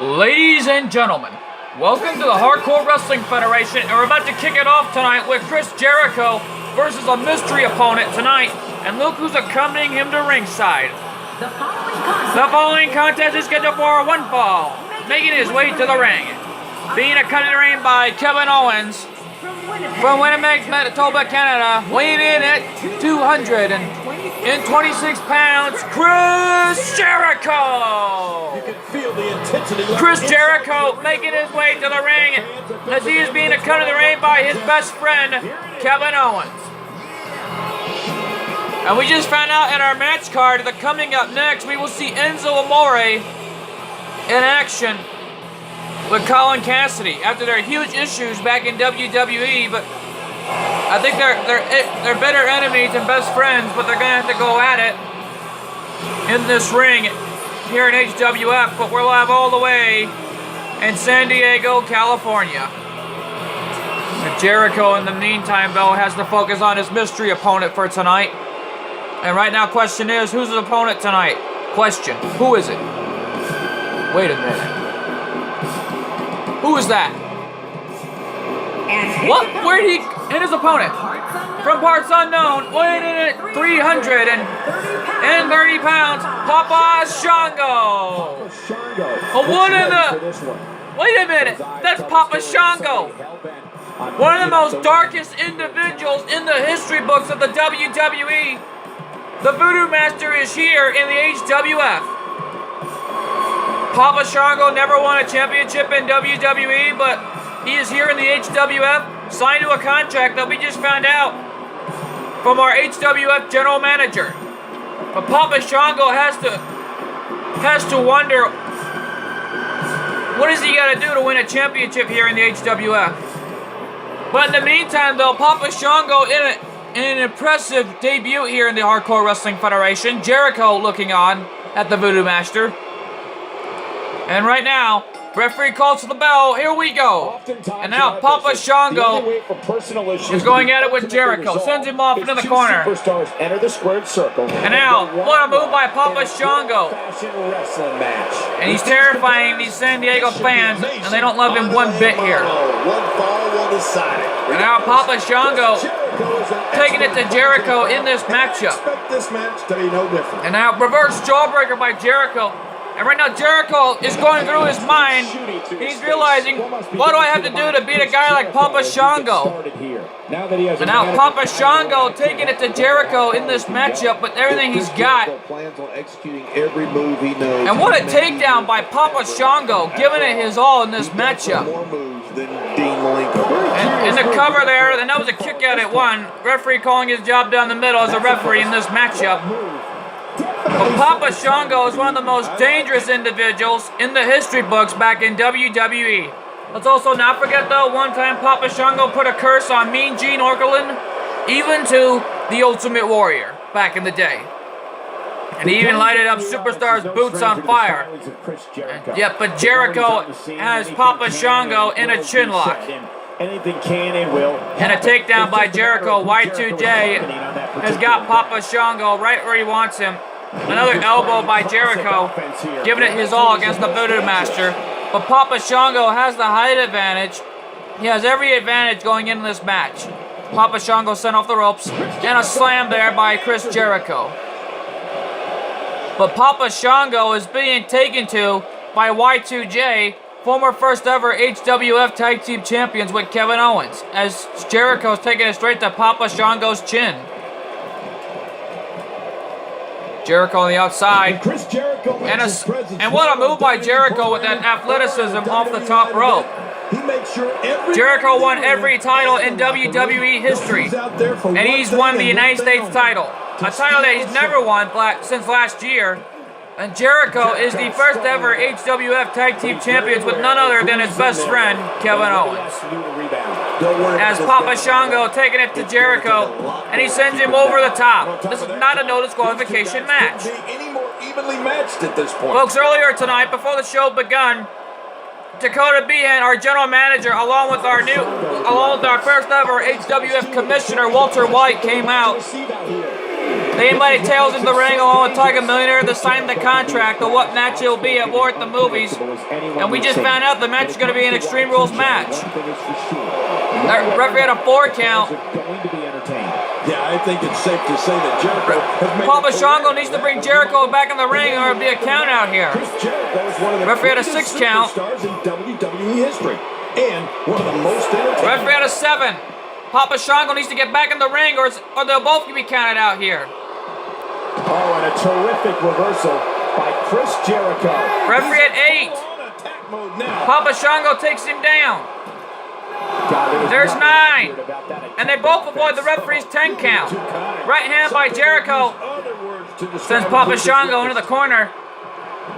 Ladies and gentlemen, welcome to the Hardcore Wrestling Federation, and we're about to kick it off tonight with Chris Jericho versus a mystery opponent tonight, and look who's accompanying him to ringside. The following contest is scheduled for one fall, making his way to the ring. Being accompanied to the ring by Kevin Owens from Winnipeg, Manitoba, Canada, weighing in at 226 pounds, Chris Jericho! You can feel the intensity. Chris Jericho making his way to the ring as he is being accompanied to the ring by his best friend, Kevin Owens. And we just found out in our match card that coming up next, we will see Enzo Amore in action with Colin Cassidy after their huge issues back in WWE, but I think they're better enemies and best friends, but they're gonna have to go at it in this ring here in HWF, but we're live all the way in San Diego, California. And Jericho, in the meantime, though, has to focus on his mystery opponent for tonight. And right now, question is, who's his opponent tonight? Question, who is it? Wait a minute. Who is that? What? Where did he... And his opponent? From parts unknown, weighing in at 330 pounds, Papa Shango. What in the... Wait a minute. That's Papa Shango. One of the most darkest individuals in the history books of the WWE. The Voodoo Master is here in the HWF. Papa Shango never won a championship in WWE, but he is here in the HWF, signed to a contract that we just found out from our HWF general manager. But Papa Shango has to wonder, what does he got to do to win a championship here in the HWF? But in the meantime, though, Papa Shango in an impressive debut here in the Hardcore Wrestling Federation. Jericho looking on at the Voodoo Master. And right now, referee calls for the bell. Here we go. And now Papa Shango is going at it with Jericho. Sends him off into the corner. Enter the squared circle. And now, what a move by Papa Shango. And he's terrifying these San Diego fans, and they don't love him one bit here. And now Papa Shango taking it to Jericho in this matchup. And now reverse jawbreaker by Jericho. And right now Jericho is going through his mind. He's realizing, what do I have to do to beat a guy like Papa Shango? And now Papa Shango taking it to Jericho in this matchup with everything he's got. And what a takedown by Papa Shango, giving it his all in this matchup. And in the cover there, and that was a kick out at one. Referee calling his job down the middle as a referee in this matchup. But Papa Shango is one of the most dangerous individuals in the history books back in WWE. Let's also not forget, though, one time Papa Shango put a curse on Mean Gene Okerlund, even to the Ultimate Warrior back in the day. And he even lighted up Superstar's boots on fire. But Jericho has Papa Shango in a chin lock. Anything can and will. And a takedown by Jericho. Y2J has got Papa Shango right where he wants him. Another elbow by Jericho, giving it his all against the Voodoo Master. But Papa Shango has the height advantage. He has every advantage going into this match. Papa Shango sent off the ropes, and a slam there by Chris Jericho. But Papa Shango is being taken to by Y2J, former first ever HWF Tag Team Champions with Kevin Owens, as Jericho's taking it straight to Papa Shango's chin. Jericho on the outside. And what a move by Jericho with that athleticism off the top rope. Jericho won every title in WWE history, and he's won the United States title, a title that he's never won since last year. And Jericho is the first ever HWF Tag Team Champions with none other than his best friend, Kevin Owens. As Papa Shango taking it to Jericho, and he sends him over the top. This is not a no disqualification match. Folks, earlier tonight, before the show begun, Dakota Behan, our general manager, along with our first ever HWF commissioner, Walter White, came out They invited Tails into the ring along with Tiger Millionaire to sign the contract of what match it will be at War at the Movies. And we just found out the match is going to be an Extreme Rules match. The referee had a 4 count. Yeah, I think it's safe to say that Jericho has made Papa Shango needs to bring Jericho back in the ring or it'll be a count out here. Referee had a 6 count. Stars in WWE history and one of the most entertaining. Referee had a 7. Papa Shango needs to get back in the ring or they'll both be counted out here. Oh, and a terrific reversal by Chris Jericho. Referee at 8. Papa Shango takes him down. There's 9. And they both avoid the referee's 10 count. Right hand by Jericho sends Papa Shango into the corner.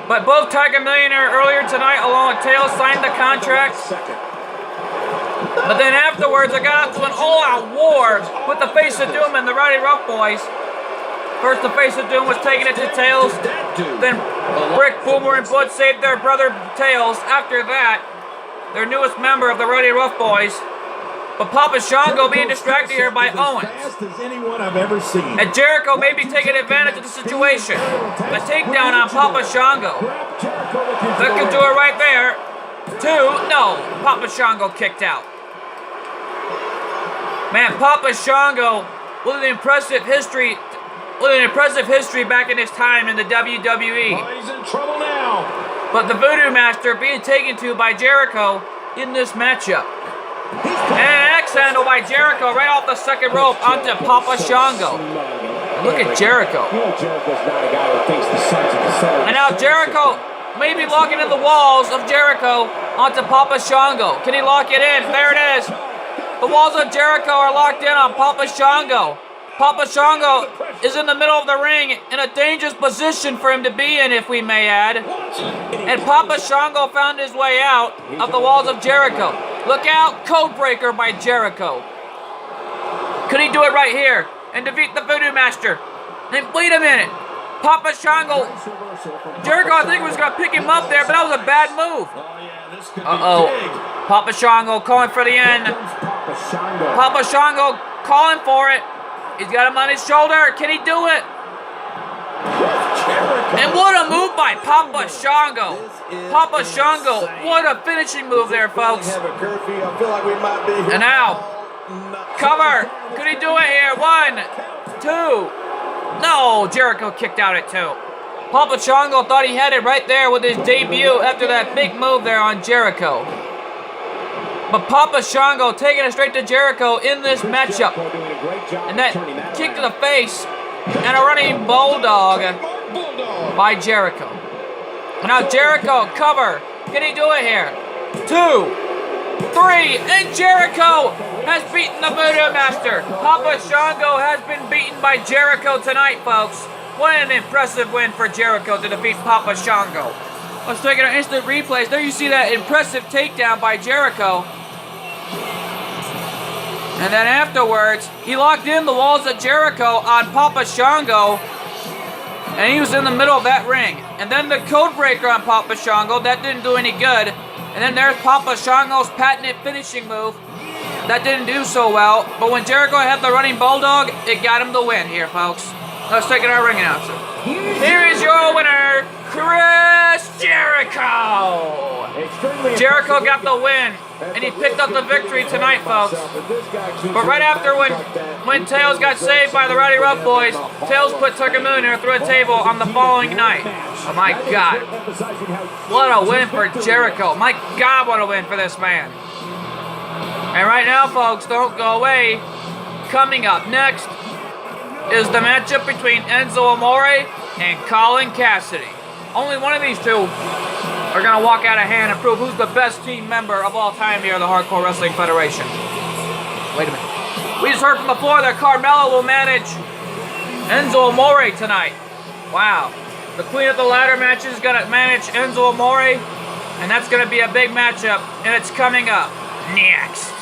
But both Tiger Millionaire earlier tonight along with Tails signed the contract. But then afterwards, I got into an all-out war with the Face of Doom and the Rowdy Rough Boys. First, the Face of Doom was taking it to Tails. Then Brick, Boomer, and Butch saved their brother Tails. After that, their newest member of the Rowdy Rough Boys. But Papa Shango being distracted here by Owens. And Jericho may be taking advantage of the situation. A takedown on Papa Shango. That could do it right there. 2, no, Papa Shango kicked out. Man, Papa Shango with an impressive history back in his time in the WWE. Oh, he's in trouble now. But the Voodoo Master being taken to by Jericho in this matchup. And an axe handle by Jericho right off the second rope onto Papa Shango. Look at Jericho. And now Jericho may be locking in the walls of Jericho onto Papa Shango. Can he lock it in? There it is. The walls of Jericho are locked in on Papa Shango. Papa Shango is in the middle of the ring in a dangerous position for him to be in, if we may add. And Papa Shango found his way out of the walls of Jericho. Look out, Codebreaker by Jericho. Could he do it right here and defeat the Voodoo Master? And wait a minute. Papa Shango. Jericho, I think, was going to pick him up there, but that was a bad move. Uh-oh. Papa Shango calling for the end. Papa Shango calling for it. He's got him on his shoulder. Can he do it? And what a move by Papa Shango. Papa Shango, what a finishing move there, folks. And now, cover. Could he do it here? 1, 2. No, Jericho kicked out at 2. Papa Shango thought he had it right there with his debut after that big move there on Jericho. But Papa Shango taking it straight to Jericho in this matchup. And that kick to the face and a running bulldog by Jericho. And now Jericho, cover. Can he do it here? 2, 3, and Jericho has beaten the Voodoo Master. Papa Shango has been beaten by Jericho tonight, folks. What an impressive win for Jericho to defeat Papa Shango. Let's take an instant replays. There you see that impressive takedown by Jericho. And then afterwards, he locked in the walls of Jericho on Papa Shango. And he was in the middle of that ring. And then the Codebreaker on Papa Shango. That didn't do any good. And then there's Papa Shango's patented finishing move. That didn't do so well. But when Jericho had the running bulldog, it got him the win here, folks. Let's take it our ring announcer. Here is your winner, Chris Jericho. Jericho got the win, and he picked up the victory tonight, folks. But right after when Tails got saved by the Rowdy Rough Boys, Tails put Tucker Millionaire through a table on the following night. Oh my God. What a win for Jericho. My God, what a win for this man. And right now, folks, don't go away. Coming up next is the matchup between Enzo Amore and Colin Cassidy. Only one of these two are going to walk out of hand and prove who's the best team member of all time here in the Hardcore Wrestling Federation. Wait a minute. We just heard from the floor that Carmella will manage Enzo Amore tonight. Wow. The Queen of the Ladder match is going to manage Enzo Amore, and that's going to be a big matchup, and it's coming up next.